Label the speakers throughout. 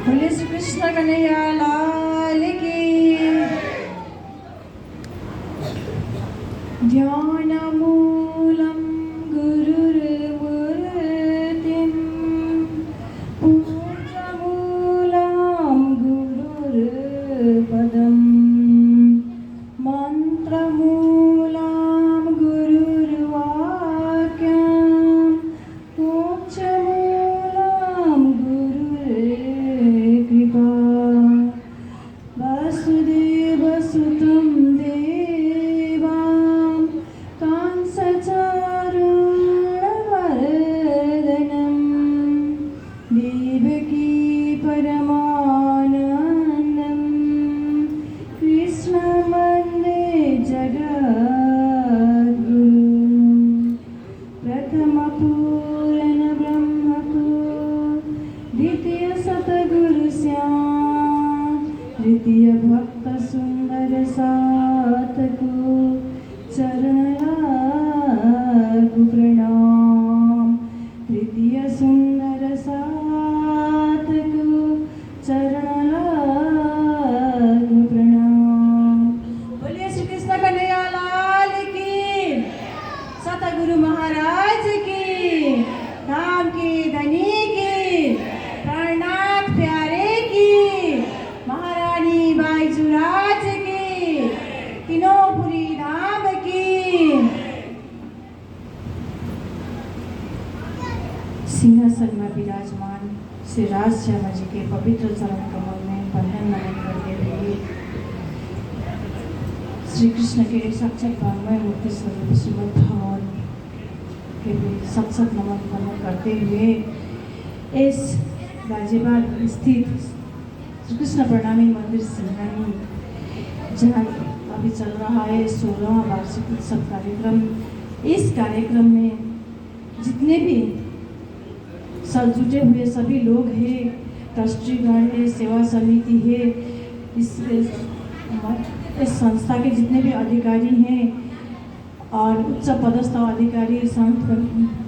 Speaker 1: बोले श्री कृष्ण कन्हैया लाल की। ध्यानमूलं गुरुर्मूर्तिं पूज्यमूलं गुरुर्पदं मन्त्रमूलं गुरुर्वाक्यं मोक्षमूलं गुरुर्कृपा वसुदेवसुतं देवां कंसचारुणमर्दनं देवकी परमानन्दं कृष्णं वन्दे जगद्गुरुं प्रथमपूरणब्रह्मको द्वितीयसतगुरुस्यां तृतीय भक्त सुंदर सातको चरणलागु प्रणाम। तृतीय सुंदर सातको चरणलागु प्रणाम। बोलिए श्री कृष्ण कन्हैया लाल की। सतगुरु महाराज की। धाम की धनी की। प्राणनाथ प्यारे की। महारानी बाईचुराज की। किनोपुरी धाम की। सिंहासन में विराजमान श्री राजश्यामा जी के पवित्र चरण कमल में बंधन नमन करते हुए श्री कृष्ण के साक्षात वाङ्मय मूर्ति स्वरूप श्रीमद् भगवान के भी सत्सत नमन करते हुए इस गाजियाबाद स्थित श्री कृष्ण प्रणामी मंदिर सिंघानी जहाँ अभी चल रहा है 16वां वार्षिक उत्सव कार्यक्रम। इस कार्यक्रम में जितने भी सब जुटे हुए सभी लोग हैं, ट्रस्टीगण है, सेवा समिति है, इस संस्था के जितने भी अधिकारी हैं और उच्च पदस्थ अधिकारी संत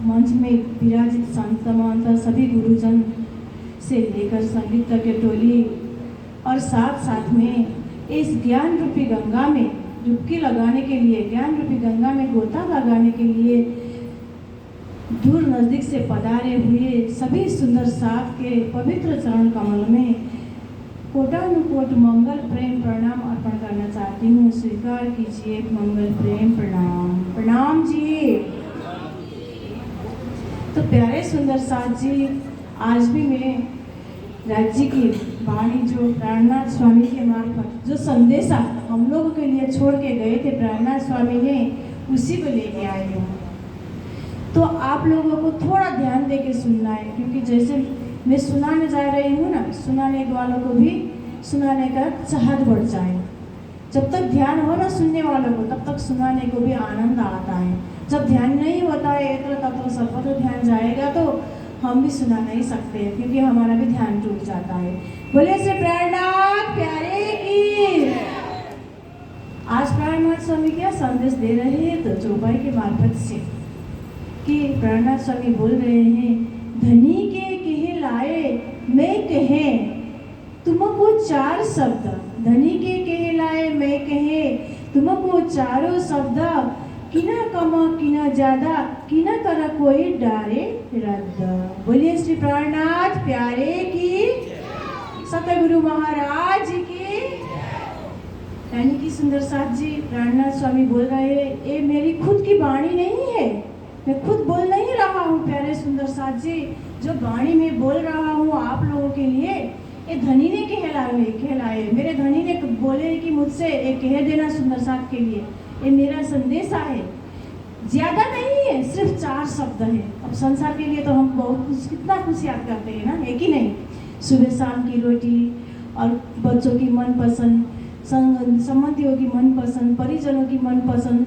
Speaker 1: मंच में विराजित संत महंत सभी गुरुजन से लेकर संगीत के टोली और साथ साथ में इस ज्ञान रूपी गंगा में डुबकी लगाने के लिए, ज्ञान रूपी गंगा में गोता लगाने के लिए दूर नज़दीक से पधारे हुए सभी सुंदर साथ के पवित्र चरण कमल में कोटानुकोट मंगल प्रेम प्रणाम अर्पण करना चाहती हूँ। स्वीकार कीजिए मंगल प्रेम प्रणाम। प्रणाम जी। तो प्यारे सुंदर साथ जी, आज भी मैं राज्य की वाणी जो प्राणनाथ स्वामी के मार्फत जो संदेशा हम लोगों के लिए छोड़ के गए थे प्राणनाथ स्वामी ने, उसी को लेके आई हूँ। तो आप लोगों को थोड़ा ध्यान दे के सुनना है, क्योंकि जैसे मैं सुनाने जा रही हूँ ना, सुनाने वालों को भी सुनाने का चाहत बढ़ जाए। जब तक ध्यान हो ना सुनने वालों को, तब तक सुनाने को भी आनंद आता है। जब ध्यान नहीं होता है इतना तत्व सर्वत्र ध्यान जाएगा तो हम भी सुना नहीं सकते हैं, क्योंकि हमारा भी ध्यान टूट जाता है। बोले से प्राणनाथ प्यारे की। आज प्राणनाथ स्वामी क्या संदेश दे रहे हैं तो चौपाई के मार्फत से कि प्राणनाथ स्वामी बोल रहे हैं, धनी के कहे लाए मैं कहे तुमको चार शब्द। धनी के कहे लाए मैं कहे तुमको चारों शब्द, किना कम किना ज्यादा किना करा कोई डारे रद्द। बोलिए श्री प्राणनाथ प्यारे की। सतगुरु महाराज की। यानी कि सुंदर साथ जी, प्राणनाथ स्वामी बोल रहे हैं, ये मेरी खुद की वाणी नहीं है, मैं खुद बोल नहीं रहा हूँ। प्यारे सुंदर साथ जी, जो वाणी में बोल रहा हूँ आप लोगों के लिए, ये धनी ने कहलाए। मेरे धनी ने बोले कि मुझसे ये कह देना सुंदर साथ के लिए, ये मेरा संदेशा है। ज़्यादा नहीं है, सिर्फ 4 शब्द है। अब संसार के लिए तो हम बहुत कुछ, कितना कुछ याद करते हैं ना, है कि नहीं। सुबह शाम की रोटी और बच्चों की मनपसंद, संबंधियों की मनपसंद, परिजनों की मनपसंद,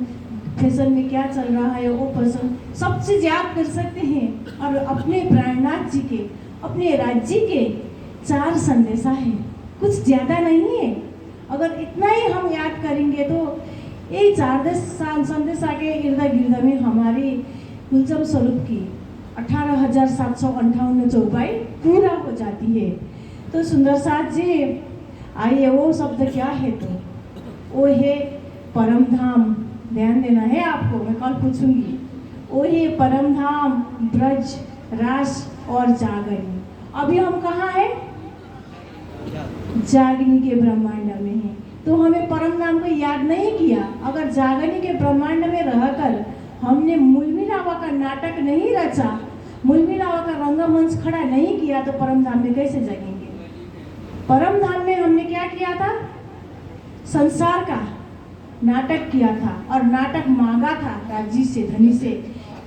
Speaker 1: फैशन में क्या चल रहा है वो पसंद, सब चीज़ याद कर सकते हैं। और अपने प्राणनाथ जी के, अपने राज्य के 4 संदेशा है, कुछ ज़्यादा नहीं है। अगर इतना ही हम याद करेंगे तो ये 4 संदेशा के इर्द गिर्द में हमारी कुलचम स्वरूप की 18,758 चौपाई पूरा हो जाती है। तो सुंदर साथ जी आइए, वो शब्द क्या है? तो वो है परम धाम। ध्यान देना है आपको, मैं कल पूछूंगी। वो है परम धाम, ब्रज, रास और जागनी। अभी हम कहाँ हैं? जागनी के ब्रह्मांड में है। तो हमें परम धाम को याद नहीं किया। अगर जागनी के ब्रह्मांड में रहकर हमने मूलमिलावा का नाटक नहीं रचा, मूलमिलावा का रंगमंच खड़ा नहीं किया, तो परम धाम में कैसे जगेंगे? परम धाम में हमने क्या किया था? संसार का नाटक किया था, और नाटक मांगा था राजी से, धनी से,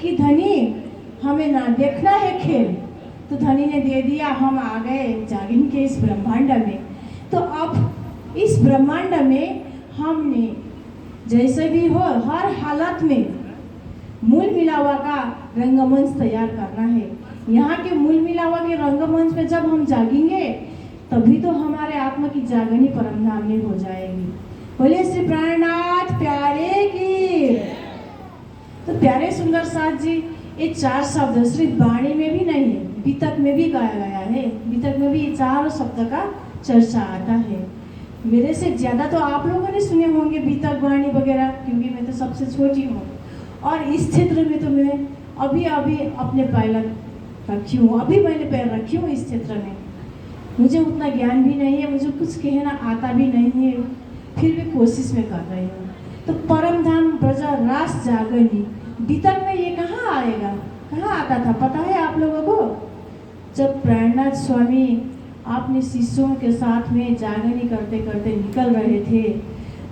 Speaker 1: कि धनी हमें ना देखना है खेल। तो धनी ने दे दिया, हम आ गए जागिन के इस ब्रह्मांड में। तो अब इस ब्रह्मांड में हमने जैसे भी हो हर हालत में मूल मिलावा का रंगमंच तैयार करना है। यहाँ के मूल मिलावा के रंगमंच में जब हम जागेंगे तभी तो हमारे आत्मा की जागनी परम धाम में हो जाएगी। बोले श्री प्राणनाथ प्यारे की। तो प्यारे सुंदर साथ जी, ये 4 शब्द सिर्फ वाणी में भी नहीं है, बीतक में भी गाया गया है। बीतक में भी 4 शब्द का चर्चा आता है। मेरे से ज़्यादा तो आप लोगों ने सुने होंगे बीतक, वाणी वगैरह, क्योंकि मैं तो सबसे छोटी हूँ। और इस क्षेत्र में तो मैं अभी अपने पैर रखी हूँ, अभी मैंने पैर रखी हूँ इस क्षेत्र में। मुझे उतना ज्ञान भी नहीं है, मुझे कुछ कहना आता भी नहीं है, फिर भी कोशिश में कर रही हूँ। तो परम धाम, ब्रज, रास, जागनी, बीतक में ये कहाँ आएगा? कहाँ आता था पता है आप लोगों को? जब प्राणनाथ स्वामी अपने शिष्यों के साथ में जागनी करते करते निकल रहे थे,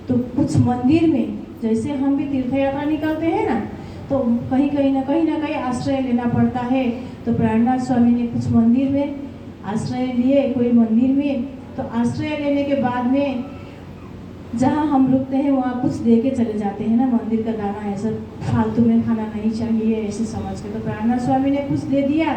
Speaker 1: तो कुछ मंदिर में, जैसे हम भी तीर्थ यात्रा निकलते हैं ना, तो कहीं ना कहीं आश्रय लेना पड़ता है। तो प्राणनाथ स्वामी ने कुछ मंदिर में आश्रय लिए, कोई मंदिर में। तो आश्रय लेने के बाद में जहाँ हम रुकते हैं वहाँ कुछ दे के चले जाते हैं ना, मंदिर का दाना ऐसा फालतू में खाना नहीं चाहिए ऐसे समझ के। तो प्राणनाथ स्वामी ने कुछ दे दिया,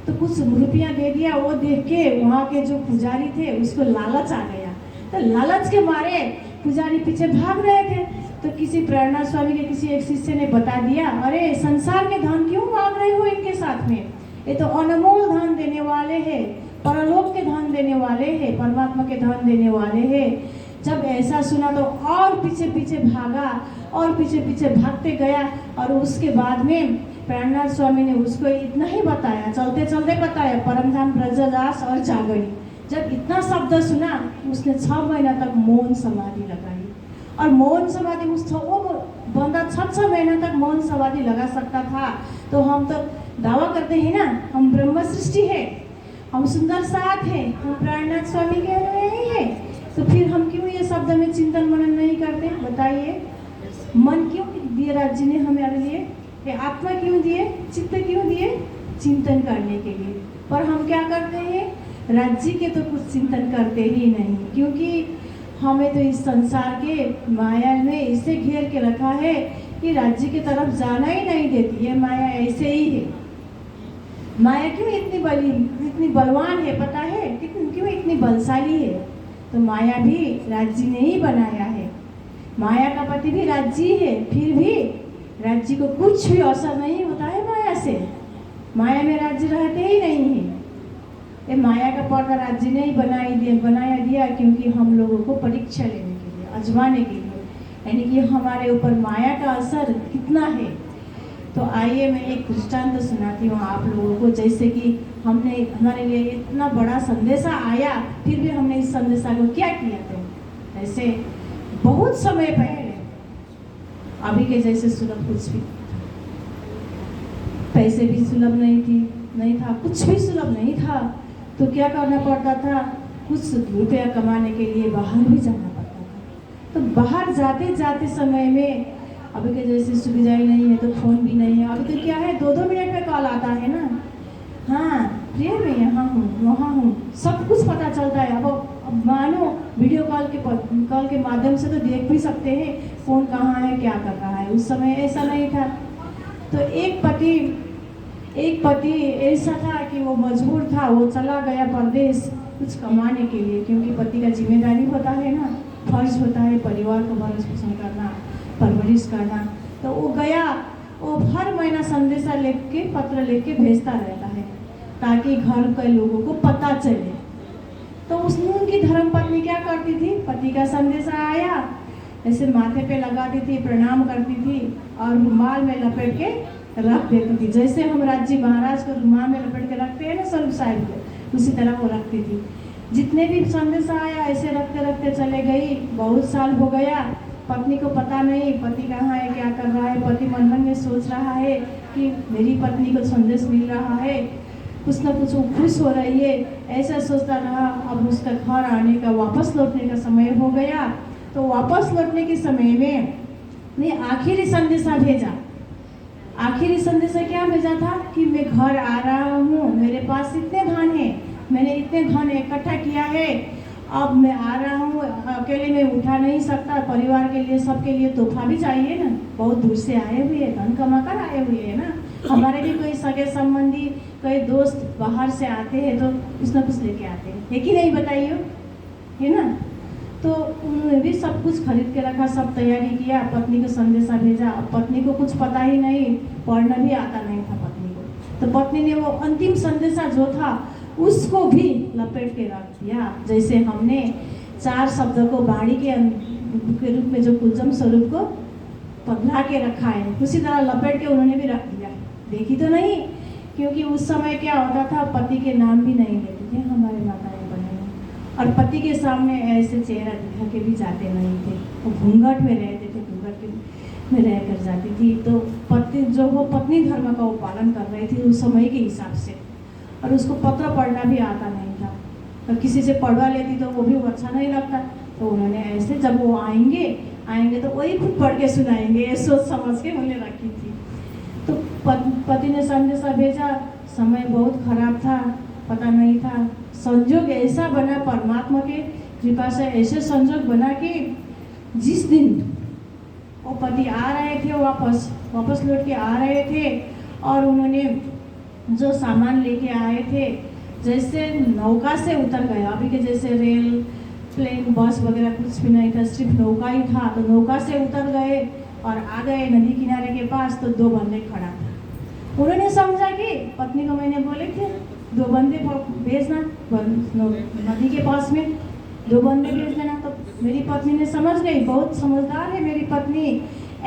Speaker 1: तो कुछ रुपया दे दिया। वो देख के वहाँ के जो पुजारी थे उसको लालच आ गया। तो लालच के मारे पुजारी पीछे भाग रहे थे। तो किसी प्राणनाथ स्वामी के किसी एक शिष्य ने बता दिया, अरे संसार के धन क्यों मांग रहे हो इनके साथ में? ये तो अनमोल धन देने वाले हैं, परलोक के धन देने वाले हैं, परमात्मा के धन देने वाले हैं। जब ऐसा सुना तो और पीछे पीछे भागा, और पीछे पीछे भागते गया। और उसके बाद में प्राणनाथ स्वामी ने उसको इतना ही बताया, चलते चलते बताया, परमधाम, ब्रज, रास और जागनी। जब इतना शब्द सुना, उसने 6 महीना तक मौन समाधि लगाई। और मौन समाधि वो बंदा 6 महीना तक मौन समाधि लगा सकता था। तो हम तो दावा करते हैं ना, हम ब्रह्म सृष्टि है, हम सुंदर साथ हैं, हम प्राणनाथ स्वामी के नहीं है। तो फिर हम क्यों ये शब्द में चिंतन मनन नहीं करते? बताइए, मन क्यों दिए राज्य ने हमारे लिए? ये आत्मा क्यों दिए? चित्त क्यों दिए? चिंतन करने के लिए। पर हम क्या करते हैं? राज्य के तो कुछ चिंतन करते ही नहीं, क्योंकि हमें तो इस संसार के माया ने इसे घेर के रखा है कि राज्य की तरफ जाना ही नहीं देती है। माया ऐसे ही है। माया क्यों इतनी बलवान है पता है? क्यों इतनी बलशाली है? तो माया भी राज्य ने ही बनाया है। माया का पति भी राज्य है, फिर भी राज्य को कुछ भी असर नहीं होता है माया से। माया में राज्य रहते ही नहीं है। ये माया का पर्दा राज्य ने ही बनाया दिया, क्योंकि हम लोगों को परीक्षा लेने के लिए, आजमाने के लिए, यानी कि हमारे ऊपर माया का असर कितना है। तो आइए मैं एक दृष्टांत सुनाती हूँ आप लोगों को। जैसे कि हमारे लिए इतना बड़ा संदेशा आया, फिर भी हमने इस संदेशा को क्या किया था? ऐसे बहुत समय पहले, अभी के जैसे सुलभ कुछ भी, पैसे भी सुलभ नहीं था, कुछ भी सुलभ नहीं था। तो क्या करना पड़ता था? कुछ रुपया कमाने के लिए बाहर भी जाना पड़ता था। तो बाहर जाते जाते समय में अभी के जैसे सुविधाएं नहीं है, तो फ़ोन भी नहीं है। अभी तो क्या है, 2-2 मिनट में कॉल आता है ना, हाँ प्रिय मैं यहाँ हूँ, वहाँ हूँ, सब कुछ पता चलता है। अब मानो वीडियो कॉल के माध्यम से तो देख भी सकते हैं कौन कहाँ है, क्या कर रहा है। उस समय ऐसा नहीं था। तो एक पति ऐसा था कि वो मजबूर था, वो चला गया परदेश कुछ कमाने के लिए, क्योंकि पति का जिम्मेदारी होता है ना, फर्ज होता है परिवार को भरण पोषण करना, परवरिश करना। तो वो गया, वो हर महीना संदेशा पत्र लेके भेजता रहता है, ताकि घर के लोगों को पता चले तो उसने उनकी धर्म पत्नी क्या करती थी, पति का संदेशा आया ऐसे माथे पे लगाती थी, प्रणाम करती थी और रुमाल में लपेट के रख देती थी। जैसे हम राज्य महाराज को रुमाल में लपेट के रखते हैं ना स्वरूप साहिब को, उसी तरह वो रखती थी। जितने भी संदेश आया ऐसे रखते रखते चले गई। बहुत साल हो गया, पत्नी को पता नहीं पति कहाँ है, क्या कर रहा है। पति मन मन में सोच रहा है कि मेरी पत्नी को संदेश मिल रहा है, कुछ ना कुछ वो खुश हो रही है, ऐसा सोचता रहा। अब उसका घर आने का, वापस लौटने का समय हो गया। तो वापस लौटने के समय में ने आखिरी संदेशा भेजा। आखिरी संदेशा क्या भेजा था कि मैं घर आ रहा हूँ, मेरे पास इतने धन है, मैंने इतने धन इकट्ठा किया है, अब मैं आ रहा हूँ, अकेले में उठा नहीं सकता, परिवार के लिए सबके लिए तोहफा भी चाहिए ना, बहुत दूर से आए हुए हैं, धन कमा कर आए हुए हैं ना। हमारे भी कोई सगे संबंधी, कोई दोस्त बाहर से आते हैं तो कुछ ना कुछ लेके आते हैं, है कि नहीं बताइए, है ना। तो उन्होंने भी सब कुछ खरीद के रखा, सब तैयारी किया, पत्नी को संदेशा भेजा। पत्नी को कुछ पता ही नहीं, पढ़ना भी आता नहीं था पत्नी को। तो पत्नी ने वो अंतिम संदेशा जो था उसको भी लपेट के रख दिया। जैसे हमने 4 शब्दों को बाणी के रूप में जो कुलजम स्वरूप को पधरा के रखा है, उसी तरह लपेट के उन्होंने भी रख दिया। देखी तो नहीं, क्योंकि उस समय क्या होता था, पति के नाम भी नहीं लेते थे हमारे माताएं बहनें, और पति के सामने ऐसे चेहरा दिखा के भी जाते नहीं थे, वो घूंघट में रहते थे, घूंघट में रह कर जाती थी। तो पति जो वो पत्नी धर्म का वो पालन कर रही थी उस समय के हिसाब से, और उसको पत्र पढ़ना भी आता नहीं था। तो किसी से पढ़वा लेती तो वो भी अच्छा नहीं लगता, तो उन्होंने ऐसे जब वो आएंगे तो वही खुद पढ़ के सुनाएंगे, ये सोच समझ के उन्हें रखी थी। तो पति ने संदेशा भेजा, समय बहुत खराब था, पता नहीं था, संजोग ऐसा बना, परमात्मा के कृपा से ऐसे संजोग बना कि जिस दिन वो पति आ रहे थे, वापस लौट के आ रहे थे, और उन्होंने जो सामान लेके आए थे, जैसे नौका से उतर गए, अभी के जैसे रेल प्लेन बस वगैरह कुछ भी नहीं था, सिर्फ नौका ही था। तो नौका से उतर गए और आ गए नदी किनारे के पास, तो 2 बंदे खड़ा था। उन्होंने समझा कि पत्नी को मैंने बोले थे 2 बंदे भेजना नदी के पास में, 2 बंदे भेज देना। तो मेरी पत्नी ने समझ गई, बहुत समझदार है मेरी पत्नी,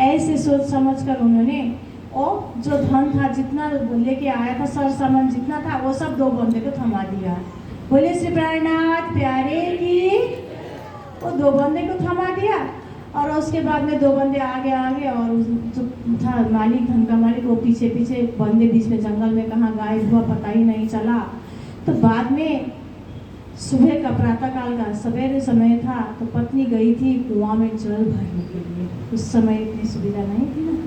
Speaker 1: ऐसे सोच समझ कर उन्होंने और जो धन था, जितना लेके आया था, सर सामान जितना था, वो सब 2 बंदे को थमा दिया। बोले श्री प्राणनाथ प्यारे की, वो 2 बंदे को थमा दिया। और उसके बाद में 2 बंदे आगे और जो था मालिक, धन का मालिक, वो पीछे बंदे बीच में जंगल में कहाँ गायब हुआ पता ही नहीं चला। तो बाद में सुबह का प्रातः काल का सवेरे समय था, तो पत्नी गई थी कुआं में जल भरने के लिए। उस समय इतनी सुविधा नहीं थी ना,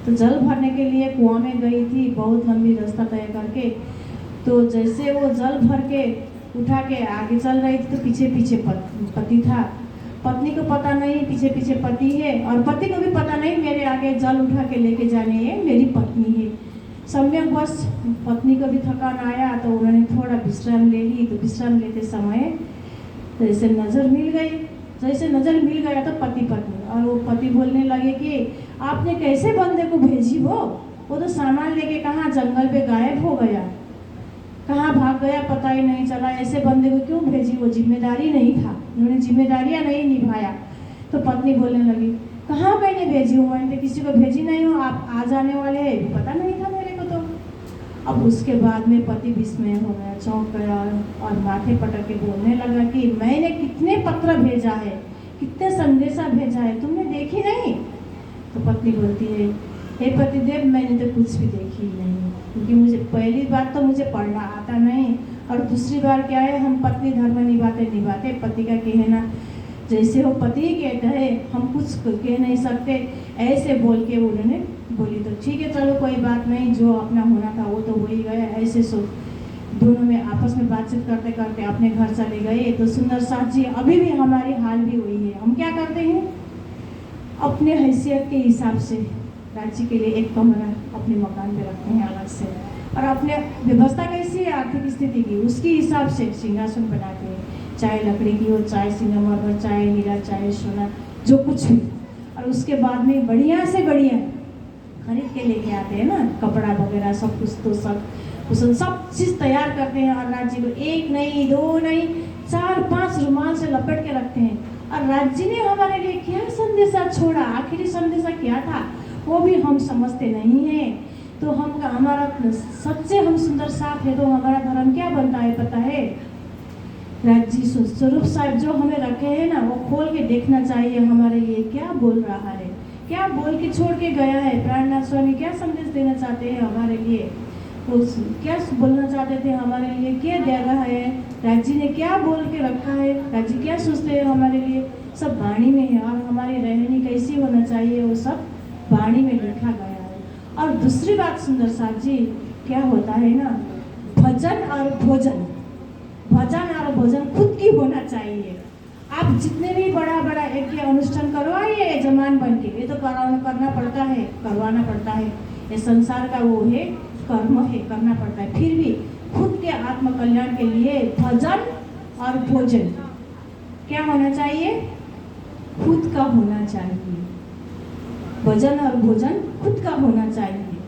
Speaker 1: तो जल भरने के लिए कुआं में गई थी, बहुत लंबी रास्ता तय करके। तो जैसे वो जल भर के उठा के आगे चल रही थी, तो पीछे पति था। पत्नी को पता नहीं पीछे पति है, और पति को भी पता नहीं मेरे आगे जल उठा के लेके जाने ये मेरी पत्नी है। सम्यक बस पत्नी को भी थकान आया, तो उन्होंने थोड़ा विश्राम ले ली। तो विश्राम लेते समय जैसे नज़र मिल गया तो पति पत्नी, और वो पति बोलने लगे कि आपने कैसे बंदे को भेजी, वो तो सामान लेके कहाँ जंगल पे गायब हो गया, कहाँ भाग गया पता ही नहीं चला, ऐसे बंदे को क्यों भेजी, वो जिम्मेदारी नहीं था, उन्होंने जिम्मेदारियाँ नहीं निभाया। तो पत्नी बोलने लगी कहाँ मैंने भेजी हूँ, मैंने तो किसी को भेजी नहीं हूँ, आप आ जाने वाले हैं, पता नहीं था मेरे को। तो अब उसके बाद में पति विस्मय हो गया, चौंक गया, और माथे पटक के बोलने लगा कि मैंने कितने पत्र भेजा है, कितने संदेशा भेजा है, तुमने देखी नहीं। तो पत्नी बोलती है हे पतिदेव, मैंने तो कुछ भी देखी नहीं, क्योंकि मुझे पहली बात तो मुझे पढ़ना आता नहीं, और दूसरी बार क्या है, हम पत्नी धर्म निभाते पति का कहना जैसे हो पति कहता है, हम कुछ कह नहीं सकते, ऐसे बोल के उन्होंने बोली। तो ठीक है चलो कोई बात नहीं, जो अपना होना था वो तो हो ही गया। ऐसे दोनों में आपस में बातचीत करते करते अपने घर चले गए। तो सुंदर साथ जी अभी भी हमारी हाल भी हुई है। हम क्या करते हैं, अपने हैसियत के हिसाब से राज्य के लिए एक कमरा अपने मकान पे रखते हैं अलग से, और अपने व्यवस्था कैसी है आर्थिक स्थिति की, उसके हिसाब से सिंहासन बनाते हैं, चाहे लकड़ी की हो, चाहे सिंगमरमर, चाहे हीरा, चाहे सोना, जो कुछ भी। और उसके बाद में बढ़िया से बढ़िया खरीद के लेके आते हैं ना, कपड़ा वगैरह सब कुछ, तो सब उसमें सब चीज़ तैयार करते हैं और राज जी को एक नहीं, दो नहीं, 4-5 रुमाल से लपेट के रखते हैं। और राज जी ने हमारे लिए क्या संदेशा छोड़ा, आखिरी संदेशा क्या था वो भी हम समझते नहीं हैं। तो हम हमारा सच्चे हम सुंदर साथ है तो हमारा धर्म क्या बनता है पता है? राज जी स्वरूप साहब जो हमें रखे हैं ना, वो खोल के देखना चाहिए हमारे लिए क्या बोल रहा है, क्या बोल के छोड़ के गया है। प्राणनाथ स्वामी क्या संदेश देना चाहते हैं हमारे लिए, वो क्या बोलना चाहते थे हमारे लिए, क्या दे रहा है, राज जी ने क्या बोल के रखा है, राज जी क्या सोचते हैं हमारे लिए, सब वाणी में है। और हमारी रहनी कैसी होना चाहिए वो सब वाणी में लिखा गया है। और दूसरी बात सुंदर साथ जी, क्या होता है ना, भजन और भोजन, भजन और भोजन खुद की होना चाहिए। आप जितने भी बड़ा बड़ा एक अनुष्ठान करवाइए यजमान बन के, ये तो करना पड़ता है, करवाना पड़ता है, ये संसार का वो है कर्म है, करना पड़ता है। फिर भी खुद के आत्म कल्याण के लिए भजन और भोजन क्या होना चाहिए, खुद का होना चाहिए। भजन और भोजन खुद का होना चाहिए।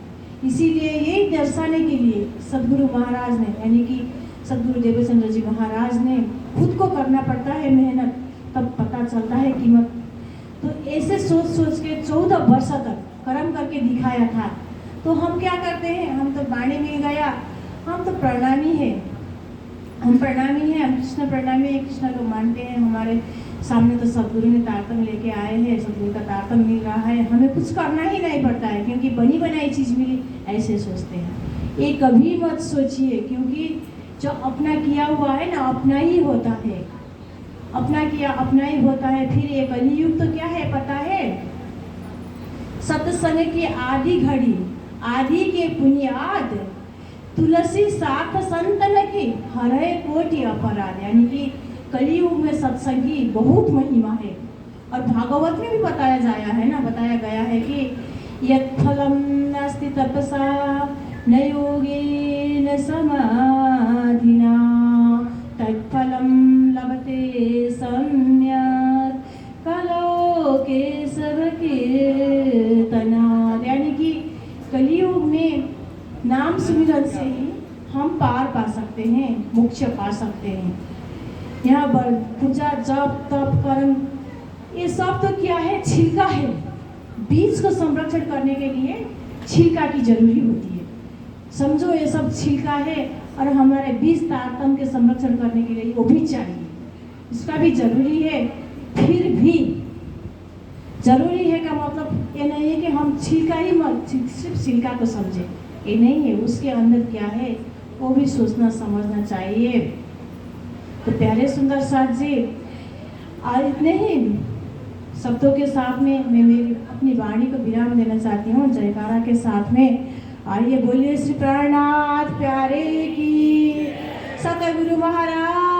Speaker 1: इसीलिए ये दर्शाने के लिए सदगुरु महाराज ने, यानी कि सदगुरु देवचंद्र जी महाराज ने, खुद को करना पड़ता है मेहनत, तब पता चलता है कीमत। तो ऐसे सोच सोच के 14 वर्ष तक कर्म करके दिखाया था। तो हम क्या करते हैं, हम तो वाणी मिल गया, हम तो प्रणामी है, हम प्रणामी हैं, हम कृष्ण प्रणामी है, कृष्ण को मानते हैं। हमारे सामने तो सदगुरु ने तारतम लेके आए हैं, सदगुरु का तारतम मिल रहा है, हमें कुछ करना ही नहीं पड़ता है क्योंकि बनी बनाई चीज़ मिली, ऐसे सोचते हैं। ये कभी मत सोचिए, क्योंकि जो अपना किया हुआ है ना अपना ही होता है, अपना किया अपना ही होता है। फिर ये कलियुग तो क्या है पता है, सत्संग की आधी घड़ी, आधी के पुनियाद, तुलसी साथ संतन की हरे कोटि अपराध। यानी कि कलियुग में सत्संग की बहुत महिमा है। और भागवत में भी बताया गया है कि यत् फलम नास्ति तपसा न योगेन समाधिना तत्फलम लभते सम्यक् कलो केशव कीर्तना। यानी कि कलियुग में नाम सुमिरन से ही हम पार पा सकते हैं, मोक्ष पा सकते हैं। यहाँ पर पूजा जप तप कर्म ये सब तो क्या है, छिलका है। बीज को संरक्षण करने के लिए छिलका की जरूरी होती है, समझो ये सब छिलका है। और हमारे बीज तारतम के संरक्षण करने के लिए वो भी चाहिए, इसका भी जरूरी है। फिर भी जरूरी है का मतलब ये नहीं है कि हम छिलका ही सिर्फ छिलका को समझे, ये नहीं है, उसके अंदर क्या है वो भी सोचना समझना चाहिए। तो प्यारे सुंदर साथ जी, आज इतने ही शब्दों के साथ में मैं मेरी अपनी वाणी को विराम देना चाहती हूँ जयकारा के साथ में। आइए बोलिए श्री प्राणनाथ प्यारे की, सतगुरु महाराज